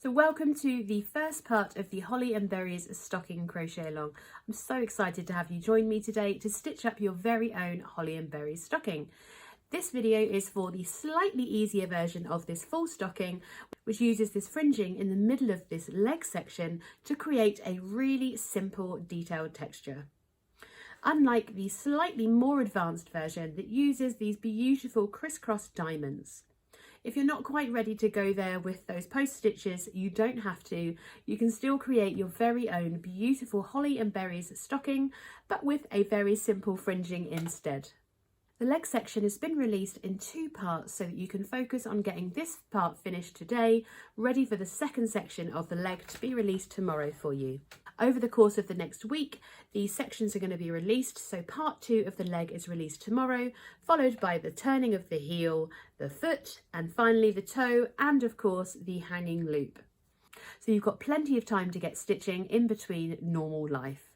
So welcome to the first part of the Holly and Berries stocking crochet along. I'm so excited to have you join me today to stitch up your very own Holly and Berries stocking. This video is for the slightly easier version of this full stocking, which uses this fringing in the middle of this leg section to create a really simple detailed texture. Unlike the slightly more advanced version that uses these beautiful crisscross diamonds. If you're not quite ready to go there with those post stitches, you don't have to. You can still create your very own beautiful Holly and Berries stocking, but with a very simple fringing instead. The leg section has been released in two parts so that you can focus on getting this part finished today, ready for the second section of the leg to be released tomorrow for you. Over the course of the next week, these sections are going to be released, so part 2 of the leg is released tomorrow, followed by the turning of the heel, the foot, and finally the toe, and of course the hanging loop. So you've got plenty of time to get stitching in between normal life.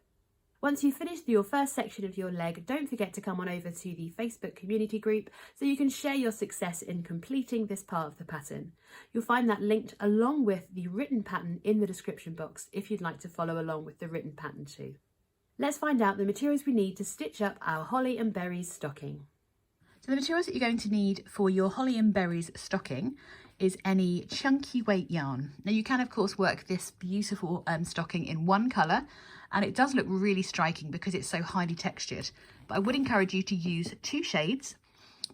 Once you've finished your first section of your leg, don't forget to come on over to the Facebook community group so you can share your success in completing this part of the pattern. You'll find that linked along with the written pattern in the description box if you'd like to follow along with the written pattern too. Let's find out the materials we need to stitch up our Holly and Berries stocking. So the materials that you're going to need for your Holly and Berries stocking is any chunky weight yarn. Now you can of course work this beautiful stocking in one colour, and it does look really striking because it's so highly textured, but I would encourage you to use 2 shades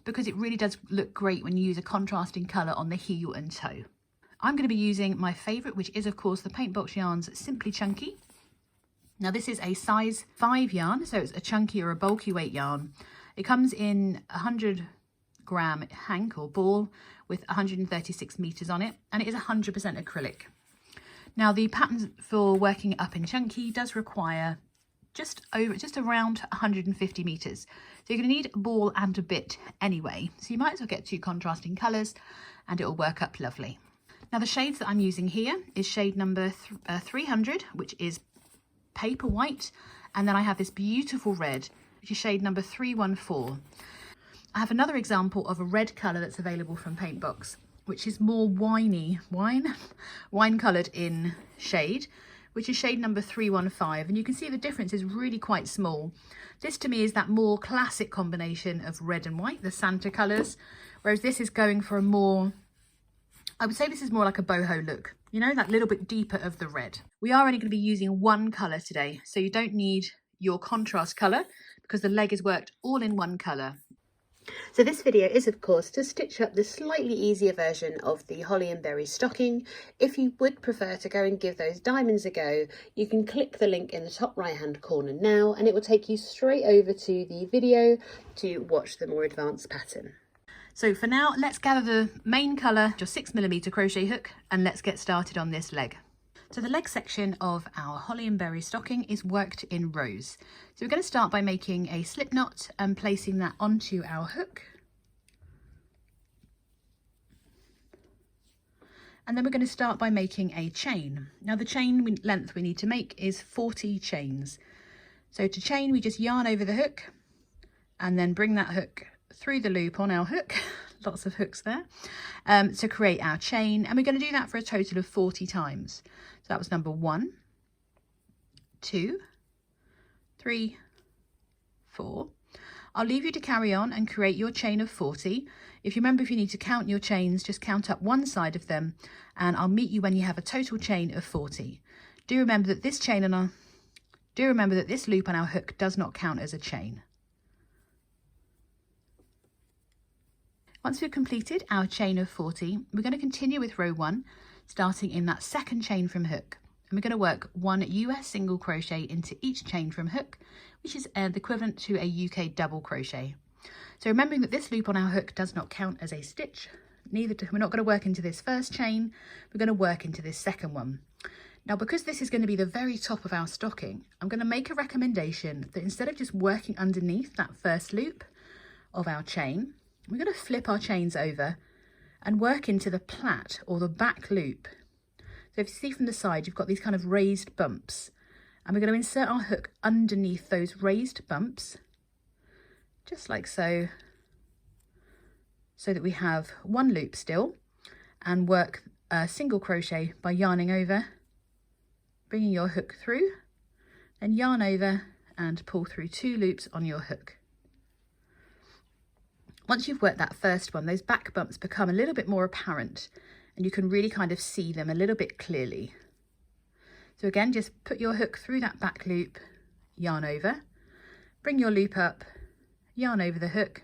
because it really does look great when you use a contrasting colour on the heel and toe. I'm going to be using my favourite, which is of course the PaintBox Yarns Simply Chunky. Now this is a size 5 yarn, so it's a chunky or a bulky weight yarn. It comes in 100-gram hank or ball with 136 meters on it, and it is 100% acrylic. Now the pattern for working it up in chunky does require just around 150 meters. So you're going to need a ball and a bit anyway. So you might as well get 2 contrasting colors and it will work up lovely. Now the shades that I'm using here is shade number 300, which is paper white. And then I have this beautiful red, which is shade number 314. I have another example of a red color that's available from PaintBox, which is more wine coloured in shade, which is shade number 315. And you can see the difference is really quite small. This to me is that more classic combination of red and white, the Santa colours, whereas this is going for a more, I would say this is more like a boho look, you know, that little bit deeper of the red. We are only going to be using one colour today, so you don't need your contrast colour because the leg is worked all in one colour. So this video is of course to stitch up the slightly easier version of the Holly and Berries stocking. If you would prefer to go and give those diamonds a go, you can click the link in the top right hand corner now and it will take you straight over to the video to watch the more advanced pattern. So for now, let's gather the main colour, your 6mm crochet hook, and let's get started on this leg. So the leg section of our Holly and Berries stocking is worked in rows. So we're going to start by making a slip knot and placing that onto our hook. And then we're going to start by making a chain. Now the chain length we need to make is 40 chains. So to chain, we just yarn over the hook and then bring that hook through the loop on our hook. Lots of hooks there, to create our chain, and we're going to do that for a total of 40 times. So that was number 1, 2, 3, 4. I'll leave you to carry on and create your chain of 40. If you remember, if you need to count your chains, just count up one side of them, and I'll meet you when you have a total chain of 40. Do remember that this loop on our hook does not count as a chain. Once we've completed our chain of 40, we're going to continue with row 1, starting in that second chain from hook. And we're going to work 1 US single crochet into each chain from hook, which is the equivalent to a UK double crochet. So remembering that this loop on our hook does not count as a stitch, we're not going to work into this first chain, we're going to work into this second one. Now, because this is going to be the very top of our stocking, I'm going to make a recommendation that instead of just working underneath that first loop of our chain, we're going to flip our chains over and work into the plait or the back loop. So if you see from the side, you've got these kind of raised bumps, and we're going to insert our hook underneath those raised bumps, just like so that we have one loop still, and work a single crochet by yarning over, bringing your hook through, then yarn over and pull through 2 loops on your hook. Once you've worked that first one, those back bumps become a little bit more apparent and you can really kind of see them a little bit clearly. So again, just put your hook through that back loop, yarn over, bring your loop up, yarn over the hook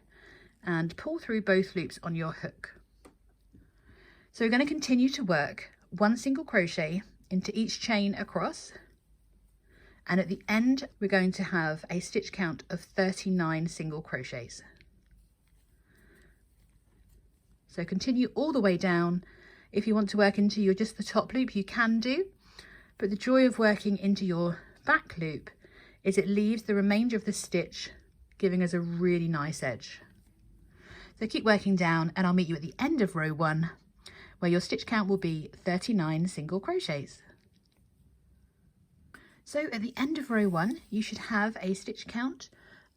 and pull through both loops on your hook. So we're going to continue to work 1 single crochet into each chain across, and at the end we're going to have a stitch count of 39 single crochets. So continue all the way down. If you want to work into just the top loop, you can do, but the joy of working into your back loop is it leaves the remainder of the stitch giving us a really nice edge. So keep working down and I'll meet you at the end of row 1 where your stitch count will be 39 single crochets. So at the end of row 1 you should have a stitch count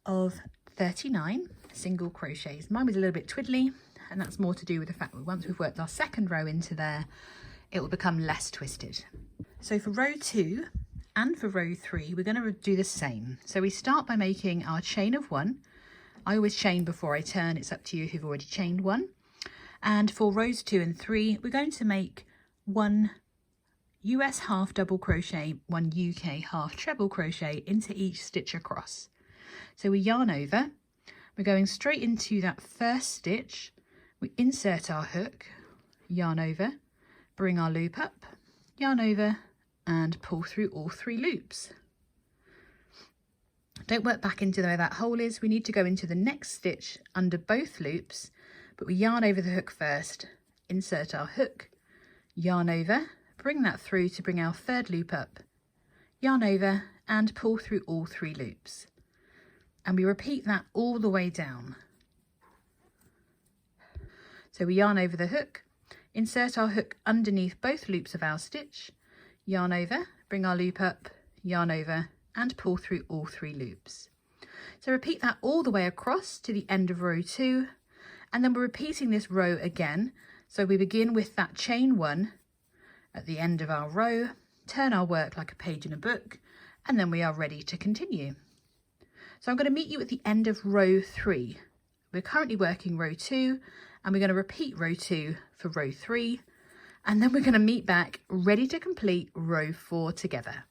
of 39 single crochets. Mine was a little bit twiddly, and that's more to do with the fact that once we've worked our second row into there, it will become less twisted. So for row 2 and for row 3, we're going to do the same. So we start by making our chain of 1. I always chain before I turn. It's up to you if you've already chained 1. And for rows 2 and 3, we're going to make 1 US half double crochet, 1 UK half treble crochet into each stitch across. So we yarn over, we're going straight into that first stitch, we insert our hook, yarn over, bring our loop up, yarn over and pull through all 3 loops. Don't work back into where that hole is. We need to go into the next stitch under both loops, but we yarn over the hook first, insert our hook, yarn over, bring that through to bring our 3rd loop up, yarn over and pull through all 3 loops. And we repeat that all the way down. So we yarn over the hook, insert our hook underneath both loops of our stitch, yarn over, bring our loop up, yarn over and pull through all 3 loops. So repeat that all the way across to the end of row 2, and then we're repeating this row again. So we begin with that chain 1 at the end of our row, turn our work like a page in a book, and then we are ready to continue. So I'm going to meet you at the end of row 3. We're currently working row 2 and we're going to repeat row 2 for row 3, and then we're going to meet back ready to complete row 4 together.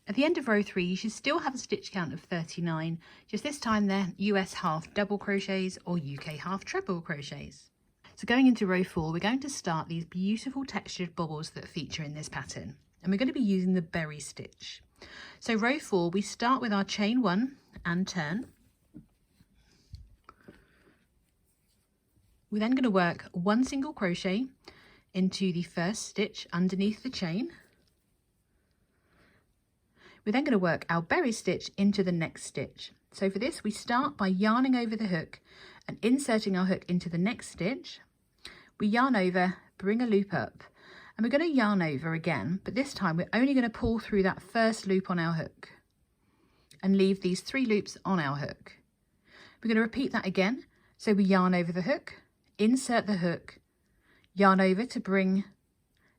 At the end of row 3 you should still have a stitch count of 39, just this time they're US half double crochets or UK half treble crochets. So going into row 4 we're going to start these beautiful textured bobbles that feature in this pattern, and we're going to be using the berry stitch. So row 4 we start with our chain 1 and turn. We're then going to work 1 single crochet into the first stitch underneath the chain. We're then going to work our berry stitch into the next stitch. So for this we start by yarning over the hook and inserting our hook into the next stitch. We yarn over, bring a loop up, and we're going to yarn over again, but this time we're only going to pull through that first loop on our hook and leave these 3 loops on our hook. We're going to repeat that again. So we yarn over the hook, insert the hook, yarn over to bring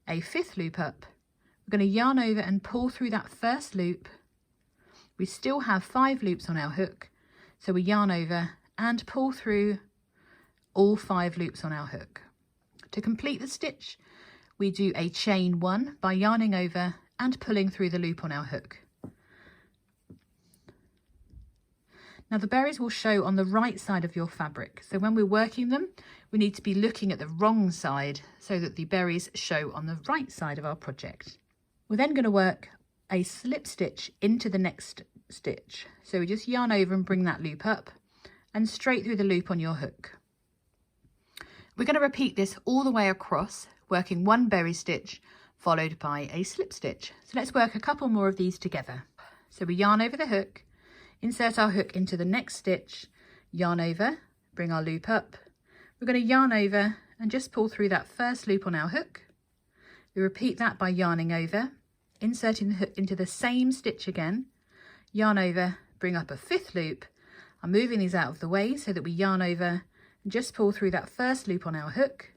a 5th loop up. We're going to yarn over and pull through that first loop. We still have 5 loops on our hook, so we yarn over and pull through all 5 loops on our hook. To complete the stitch, we do a chain 1 by yarning over and pulling through the loop on our hook. Now the berries will show on the right side of your fabric, so when we're working them we need to be looking at the wrong side so that the berries show on the right side of our project. We're then going to work a slip stitch into the next stitch, so we just yarn over and bring that loop up and straight through the loop on your hook. We're going to repeat this all the way across, working 1 berry stitch followed by a slip stitch. So let's work a couple more of these together. So we yarn over the hook, insert our hook into the next stitch, yarn over, bring our loop up. We're going to yarn over and just pull through that first loop on our hook. We repeat that by yarning over, inserting the hook into the same stitch again, yarn over, bring up a 5th loop. I'm moving these out of the way so that we yarn over and just pull through that first loop on our hook.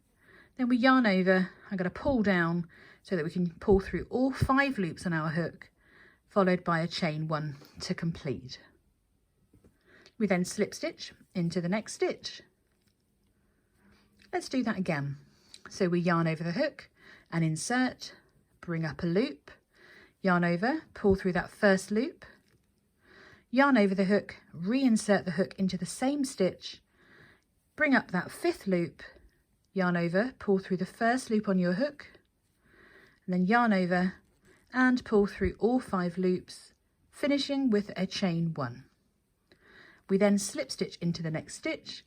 Then we yarn over. I'm going to pull down so that we can pull through all 5 loops on our hook, followed by a chain 1 to complete. We then slip stitch into the next stitch. Let's do that again. So we yarn over the hook and insert, bring up a loop, yarn over, pull through that first loop, yarn over the hook, reinsert the hook into the same stitch, bring up that 5th loop, yarn over, pull through the first loop on your hook, and then yarn over and pull through all 5 loops, finishing with a chain 1. We then slip stitch into the next stitch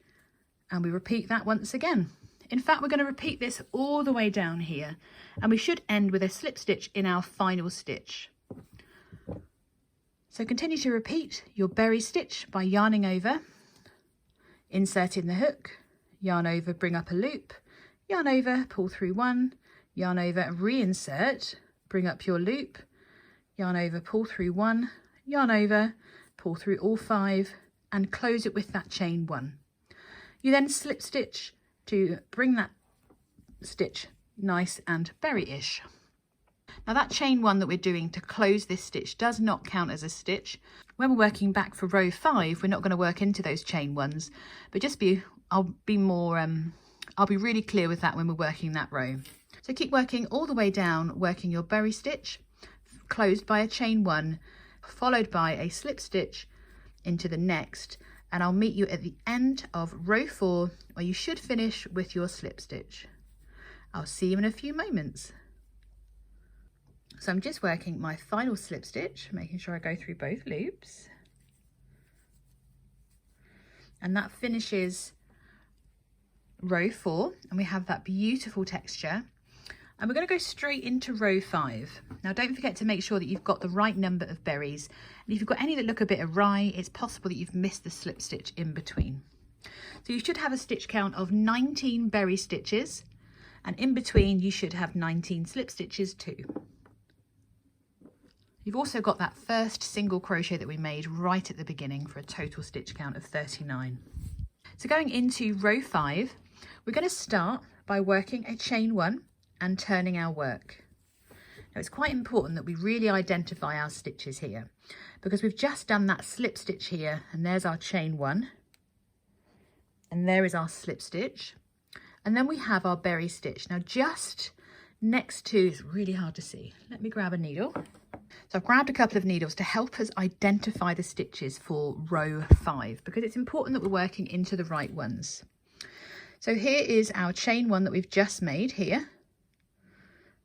and we repeat that once again. In fact, we're going to repeat this all the way down here, and we should end with a slip stitch in our final stitch. So continue to repeat your berry stitch by yarning over, inserting the hook, yarn over, bring up a loop, yarn over, pull through 1, yarn over, reinsert, bring up your loop, yarn over, pull through 1, yarn over, pull through all 5, and close it with that chain 1. You then slip stitch to bring that stitch nice and berry-ish. Now that chain 1 that we're doing to close this stitch does not count as a stitch. When we're working back for row 5, we're not going to work into those chain 1s, but I'll be really clear with that when we're working that row. So keep working all the way down, working your berry stitch, closed by a chain 1, followed by a slip stitch into the next, and I'll meet you at the end of row 4 where you should finish with your slip stitch. I'll see you in a few moments. So I'm just working my final slip stitch, making sure I go through both loops, and that finishes row 4, and we have that beautiful texture. And we're going to go straight into row 5. Now don't forget to make sure that you've got the right number of berries, and if you've got any that look a bit awry, it's possible that you've missed the slip stitch in between. So you should have a stitch count of 19 berry stitches, and in between you should have 19 slip stitches too. You've also got that first single crochet that we made right at the beginning for a total stitch count of 39. So going into row 5, we're going to start by working a chain 1 and turning our work. Now it's quite important that we really identify our stitches here, because we've just done that slip stitch here, and there's our chain 1, and there is our slip stitch, and then we have our berry stitch. Now just next to, it's really hard to see, let me grab a needle. So I've grabbed a couple of needles to help us identify the stitches for row 5, because it's important that we're working into the right ones. So here is our chain 1 that we've just made here,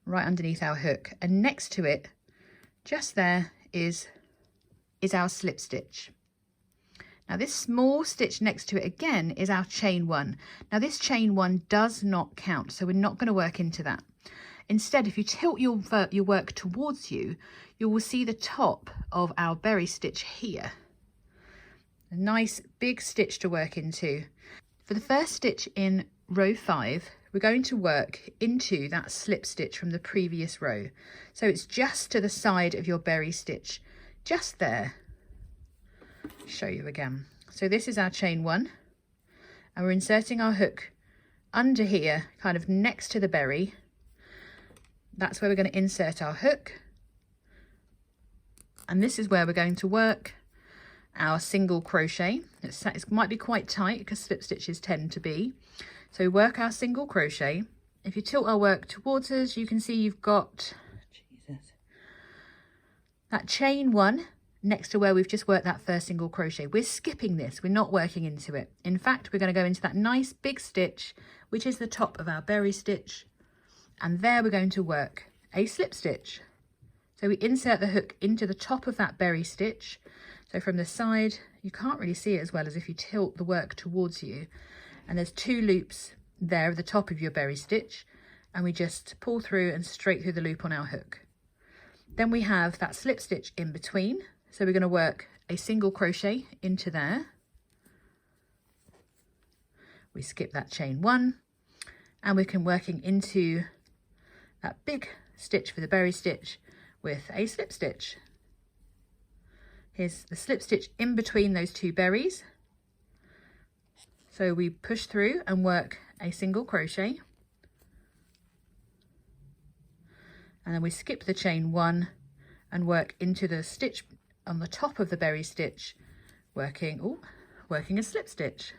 right underneath our hook, and next to it, just there, is our slip stitch. Now this small stitch next to it again is our chain 1. Now this chain 1 does not count, so we're not going to work into that. Instead, if you tilt your work towards you, you will see the top of our berry stitch here. A nice big stitch to work into. For the first stitch in row 5, we're going to work into that slip stitch from the previous row. So it's just to the side of your berry stitch, just there. Show you again. So this is our chain 1, and we're inserting our hook under here, kind of next to the berry. That's where we're going to insert our hook. And this is where we're going to work our single crochet. It might be quite tight because slip stitches tend to be. So work our single crochet. If you tilt our work towards us, you can see you've got that chain 1 next to where we've just worked that first single crochet. We're skipping this, we're not working into it. In fact, we're going to go into that nice big stitch, which is the top of our berry stitch, and there we're going to work a slip stitch. So we insert the hook into the top of that berry stitch. So from the side, you can't really see it as well as if you tilt the work towards you. And there's 2 loops there at the top of your berry stitch, and we just pull through and straight through the loop on our hook. Then we have that slip stitch in between, so we're going to work a single crochet into there. We skip that chain 1, and we can working into that big stitch for the berry stitch with a slip stitch. Here's the slip stitch in between those 2 berries. So we push through and work a single crochet, and then we skip the chain 1 and work into the stitch on the top of the berry stitch, working a slip stitch.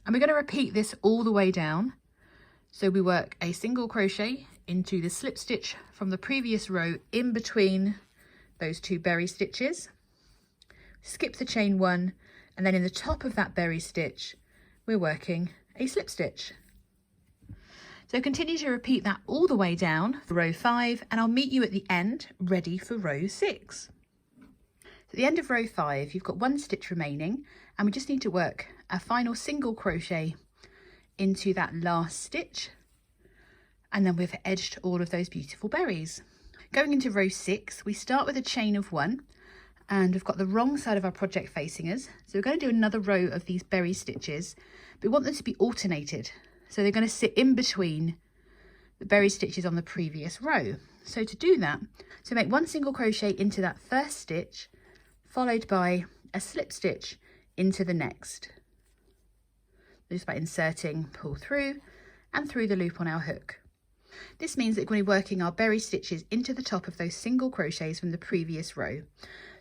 And we're going to repeat this all the way down. So we work a single crochet into the slip stitch from the previous row in between those 2 berry stitches, skip the chain 1, and then in the top of that berry stitch we're working a slip stitch. So continue to repeat that all the way down for row 5, and I'll meet you at the end ready for row 6. At the end of row 5 you've got 1 stitch remaining, and we just need to work a final single crochet into that last stitch, and then we've edged all of those beautiful berries. Going into row 6, we start with a chain of 1, and we've got the wrong side of our project facing us, so we're going to do another row of these berry stitches, but we want them to be alternated, so they're going to sit in between the berry stitches on the previous row. So to do that, so make 1 single crochet into that first stitch, followed by a slip stitch into the next, just by inserting, pull through and through the loop on our hook. This means that we're going to be working our berry stitches into the top of those single crochets from the previous row.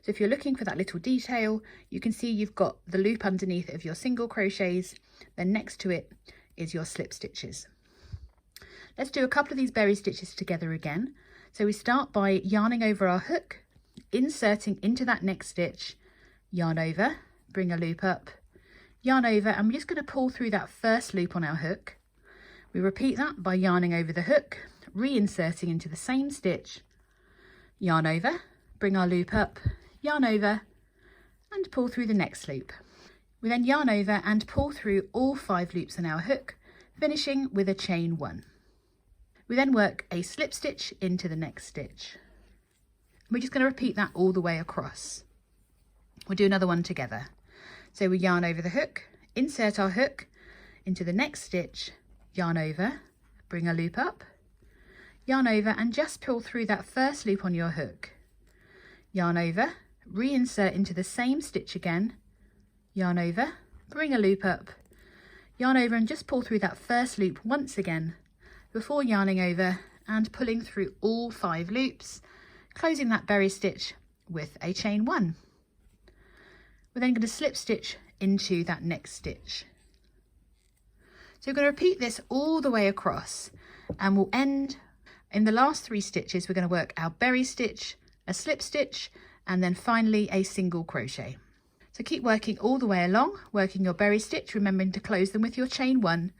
So if you're looking for that little detail, you can see you've got the loop underneath of your single crochets, then next to it is your slip stitches. Let's do a couple of these berry stitches together again. So we start by yarning over our hook, inserting into that next stitch, yarn over, bring a loop up, yarn over, and we're just going to pull through that first loop on our hook. We repeat that by yarning over the hook, reinserting into the same stitch, yarn over, bring our loop up, yarn over, and pull through the next loop. We then yarn over and pull through all 5 loops on our hook, finishing with a chain 1. We then work a slip stitch into the next stitch. We're just going to repeat that all the way across. We'll do another one together. So we yarn over the hook, insert our hook into the next stitch, yarn over, bring a loop up, yarn over, and just pull through that first loop on your hook. Yarn over, reinsert into the same stitch again, yarn over, bring a loop up, yarn over, and just pull through that first loop once again before yarning over and pulling through all 5 loops, closing that berry stitch with a chain 1. We're then going to slip stitch into that next stitch. So we're going to repeat this all the way across, and we'll end in the last 3 stitches. We're going to work our berry stitch, a slip stitch, and then finally a single crochet. So keep working all the way along, working your berry stitch, remembering to close them with your chain 1,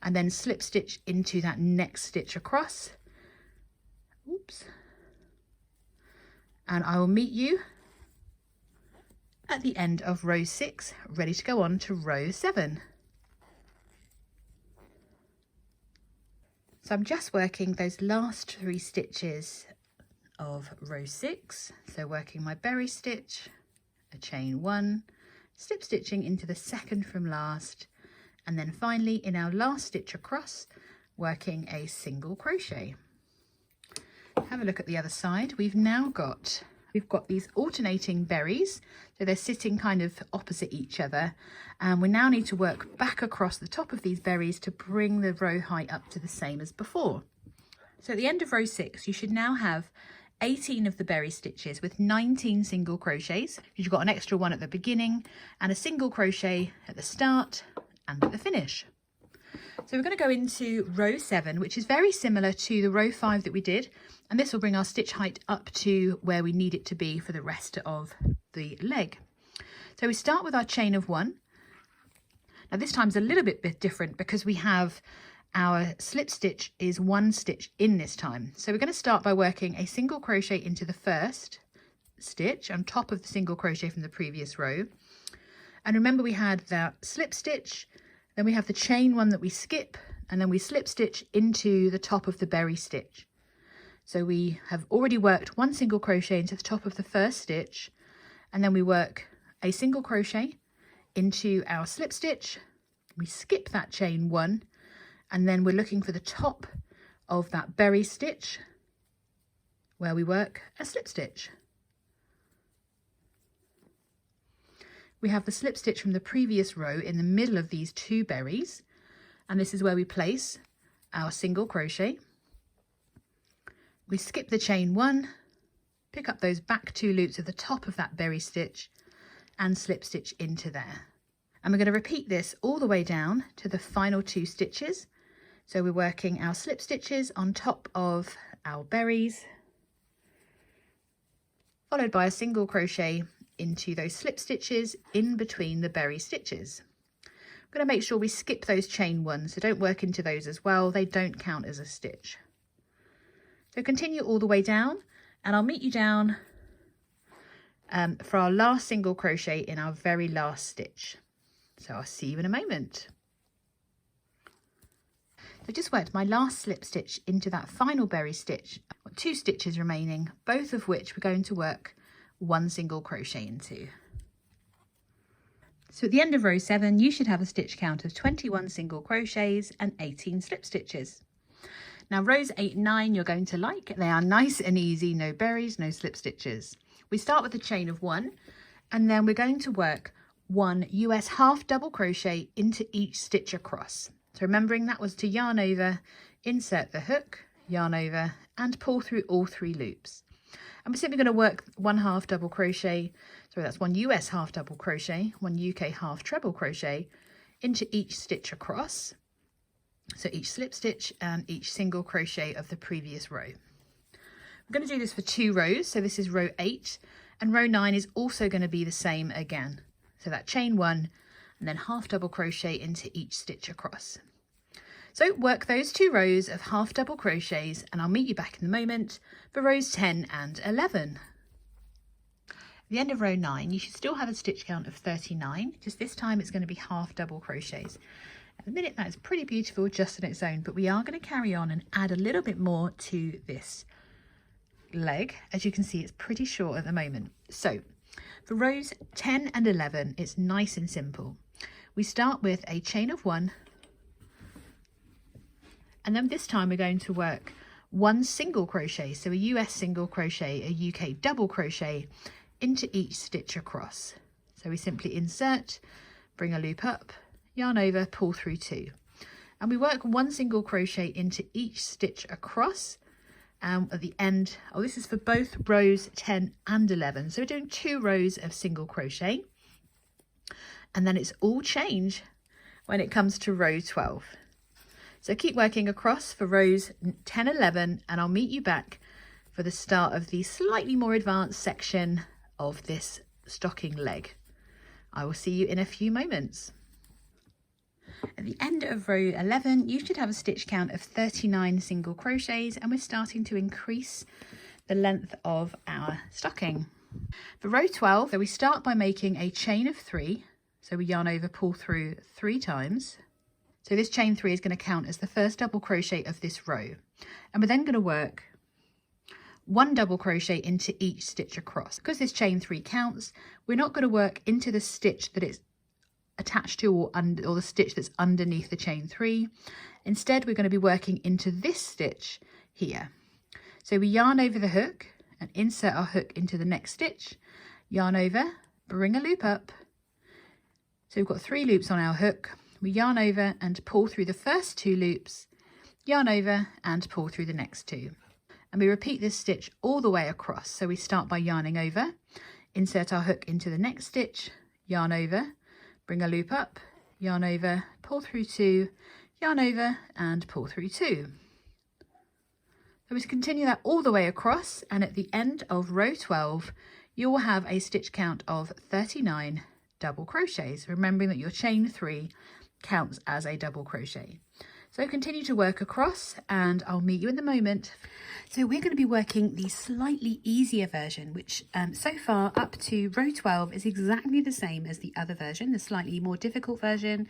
and then slip stitch into that next stitch across. Oops. And I will meet you at the end of row 6, ready to go on to row 7. So I'm just working those last 3 stitches of row 6. So working my berry stitch, a chain 1, slip stitching into the second from last, and then finally in our last stitch across, working a single crochet. Have a look at the other side. We've got these alternating berries, so they're sitting kind of opposite each other, and we now need to work back across the top of these berries to bring the row height up to the same as before. So at the end of row 6 you should now have 18 of the berry stitches with 19 single crochets. You've got an extra one at the beginning and a single crochet at the start and at the finish. So we're going to go into row 7, which is very similar to the row 5 that we did, and this will bring our stitch height up to where we need it to be for the rest of the leg. So we start with our chain of 1. Now this time's a little bit different because we have our slip stitch is 1 stitch in this time. So we're going to start by working a single crochet into the first stitch on top of the single crochet from the previous row. And remember we had that slip stitch, then we have the chain 1 that we skip, and then we slip stitch into the top of the berry stitch. So we have already worked 1 single crochet into the top of the first stitch, and then we work a single crochet into our slip stitch, we skip that chain 1, and then we're looking for the top of that berry stitch where we work a slip stitch. We have the slip stitch from the previous row in the middle of these 2 berries, and this is where we place our single crochet. we skip the chain 1, pick up those back 2 loops at the top of that berry stitch and slip stitch into there. And we're going to repeat this all the way down to the final 2 stitches. So we're working our slip stitches on top of our berries, followed by a single crochet into those slip stitches in between the berry stitches. I'm going to make sure we skip those chain 1, so don't work into those as well, they don't count as a stitch. So continue all the way down, and I'll meet you down for our last single crochet in our very last stitch. So I'll see you in a moment. So I just worked my last slip stitch into that final berry stitch. I've got 2 stitches remaining, both of which we're going to work 1 single crochet into. So at the end of row 7, you should have a stitch count of 21 single crochets and 18 slip stitches. Now rows 8 and 9 you're going to like. They are nice and easy, no berries, no slip stitches. We start with a chain of 1, and then we're going to work 1 US half double crochet into each stitch across. So remembering that was to yarn over, insert the hook, yarn over and pull through all 3 loops. And we're simply going to work 1 half double crochet, so that's 1 US half double crochet, 1 UK half treble crochet into each stitch across. So each slip stitch and each single crochet of the previous row. We're going to do this for 2 rows, so this is row 8, and row 9 is also going to be the same again. So that chain 1 and then half double crochet into each stitch across. So work those 2 rows of half double crochets, and I'll meet you back in a moment for rows 10 and 11. At the end of row 9 you should still have a stitch count of 39, just this time it's going to be half double crochets. At the minute that is pretty beautiful just on its own, but we are going to carry on and add a little bit more to this leg. As you can see, it's pretty short at the moment. So for rows 10 and 11 it's nice and simple. We start with a chain of 1, and then this time we're going to work 1 single crochet, so a US single crochet, a UK double crochet into each stitch across. So we simply insert, bring a loop up, yarn over, pull through 2, and we work 1 single crochet into each stitch across. At the end, this is for both rows 10 and 11, so we're doing 2 rows of single crochet, and then it's all change when it comes to row 12. So keep working across for rows 10 and 11, and I'll meet you back for the start of the slightly more advanced section of this stocking leg. I will see you in a few moments. At the end of row 11 you should have a stitch count of 39 single crochets, and we're starting to increase the length of our stocking. For row 12, so we start by making a chain of 3, so we yarn over, pull through 3 times. So this chain 3 is going to count as the first double crochet of this row, and we're then going to work 1 double crochet into each stitch across. Because this chain 3 counts, we're not going to work into the stitch that it's attached to or the stitch that's underneath the chain 3. Instead we're going to be working into this stitch here. So we yarn over the hook and insert our hook into the next stitch, yarn over, bring a loop up. So we've got 3 loops on our hook. We yarn over and pull through the first 2 loops, yarn over and pull through the next 2. And we repeat this stitch all the way across. So we start by yarning over, insert our hook into the next stitch, yarn over, bring a loop up, yarn over, pull through 2, yarn over and pull through 2. So we continue that all the way across, and at the end of row 12 you will have a stitch count of 39 double crochets, remembering that your chain 3 counts as a double crochet. So continue to work across, and I'll meet you in the moment. So we're going to be working the slightly easier version, which so far up to row 12 is exactly the same as the other version, the slightly more difficult version,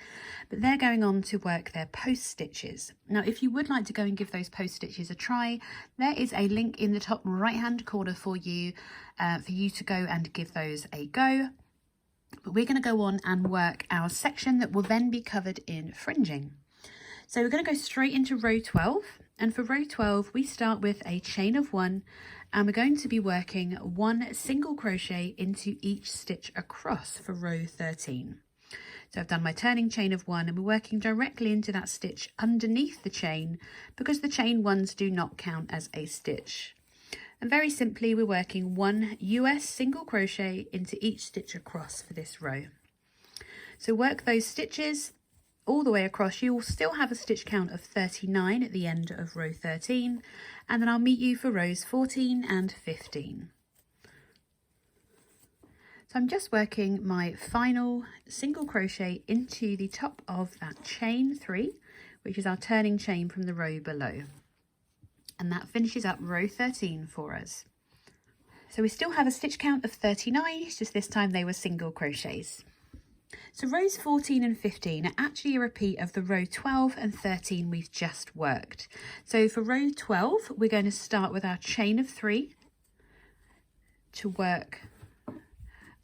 but they're going on to work their post stitches. Now if you would like to go and give those post stitches a try, there is a link in the top right hand corner for you to go and give those a go. But we're going to go on and work our section that will then be covered in fringing. So we're going to go straight into row 12, and for row 12 we start with a chain of 1, and we're going to be working 1 single crochet into each stitch across for row 13. So I've done my turning chain of 1 and we're working directly into that stitch underneath the chain because the chain 1s do not count as a stitch. And very simply we're working 1 US single crochet into each stitch across for this row. So work those stitches all the way across. You will still have a stitch count of 39 at the end of row 13, and then I'll meet you for rows 14 and 15. So I'm just working my final single crochet into the top of that chain 3, which is our turning chain from the row below. And that finishes up row 13 for us. So we still have a stitch count of 39, it's just this time they were single crochets. So rows 14 and 15 are actually a repeat of the row 12 and 13 we've just worked. So for row 12, we're going to start with our chain of 3 to work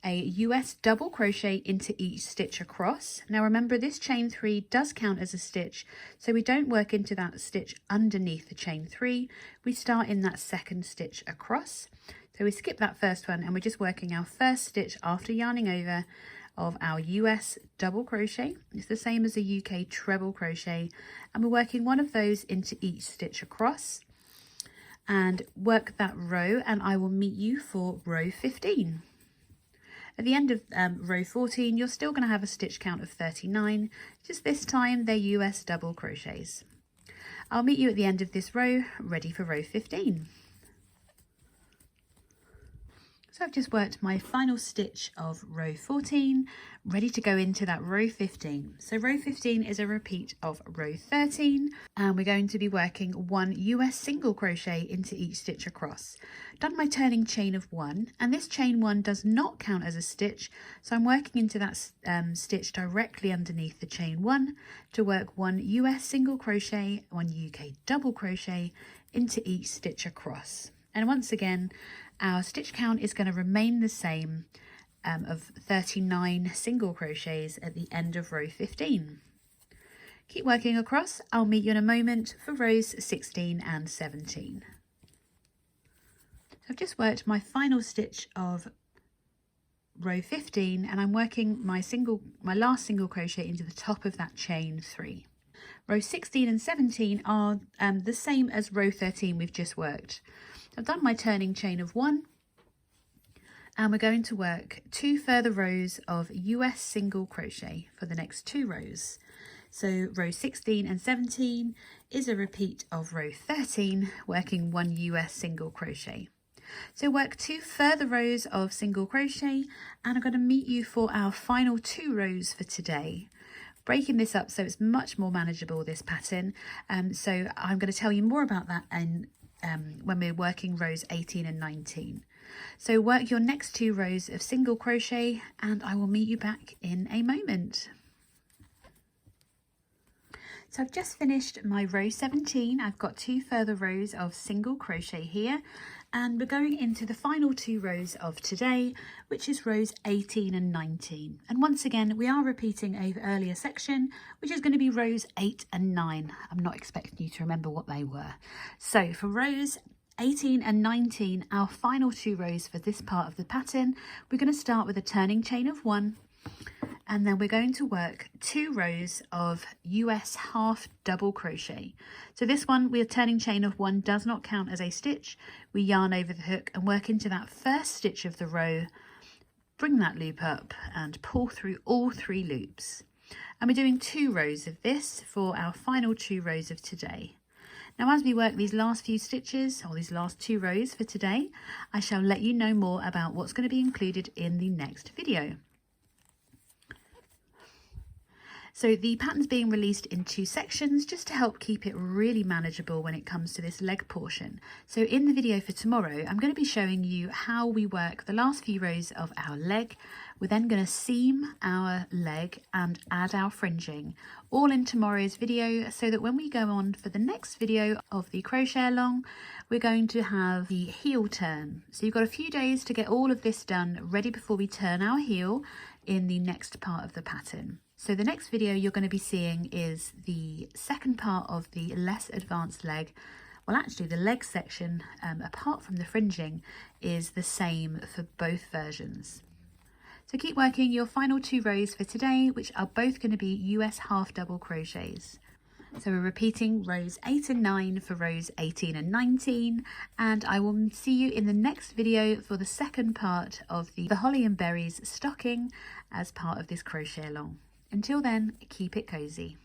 a US double crochet into each stitch across. Now remember, this chain 3 does count as a stitch, so we don't work into that stitch underneath the chain 3. We start in that second stitch across. So we skip that first one and we're just working our first stitch after yarning over of our US double crochet. It's the same as a UK treble crochet, and we're working one of those into each stitch across and work that row, and I will meet you for row 15. At the end of row 14, you're still going to have a stitch count of 39, just this time they're US double crochets. I'll meet you at the end of this row, ready for row 15. So I've just worked my final stitch of row 14, ready to go into that row 15. So row 15 is a repeat of row 13, and we're going to be working 1 US single crochet into each stitch across. Done my turning chain of 1, and this chain 1 does not count as a stitch, so I'm working into that stitch directly underneath the chain 1 to work 1 US single crochet, 1 UK double crochet into each stitch across. And once again, our stitch count is going to remain the same of 39 single crochets at the end of row 15. Keep working across. I'll meet you in a moment for rows 16 and 17. So I've just worked my final stitch of row 15, and I'm working my last single crochet into the top of that chain 3. Row 16 and 17 are the same as row 13 we've just worked. I've done my turning chain of 1, and we're going to work 2 further rows of US single crochet for the next 2 rows. So row 16 and 17 is a repeat of row 13, working 1 US single crochet. So work 2 further rows of single crochet, and I'm going to meet you for our final 2 rows for today. Breaking this up so it's much more manageable, this pattern. So I'm going to tell you more about that when we're working rows 18 and 19. So work your next 2 rows of single crochet, and I will meet you back in a moment. So I've just finished my row 17. I've got 2 further rows of single crochet here, and we're going into the final 2 rows of today, which is rows 18 and 19. And once again, we are repeating an earlier section, which is going to be rows 8 and 9. I'm not expecting you to remember what they were. So for rows 18 and 19, our final 2 rows for this part of the pattern, we're going to start with a turning chain of 1, and then we're going to work 2 rows of US half double crochet. So this one, we're turning chain of 1, does not count as a stitch. We yarn over the hook and work into that first stitch of the row, bring that loop up and pull through all 3 loops. And we're doing 2 rows of this for our final 2 rows of today. Now as we work these last few stitches, or these last 2 rows for today, I shall let you know more about what's going to be included in the next video. So the pattern's being released in 2 sections just to help keep it really manageable when it comes to this leg portion. So in the video for tomorrow, I'm going to be showing you how we work the last few rows of our leg. We're then going to seam our leg and add our fringing, all in tomorrow's video, so that when we go on for the next video of the crochet along, we're going to have the heel turn. So you've got a few days to get all of this done ready before we turn our heel in the next part of the pattern. So the next video you're going to be seeing is the second part of the less advanced leg. Well, actually the leg section, apart from the fringing, is the same for both versions. So keep working your final 2 rows for today, which are both going to be US half double crochets. So we're repeating rows 8 and 9 for rows 18 and 19, and I will see you in the next video for the second part of the Holly and Berries stocking as part of this crochet along. Until then, keep it cozy.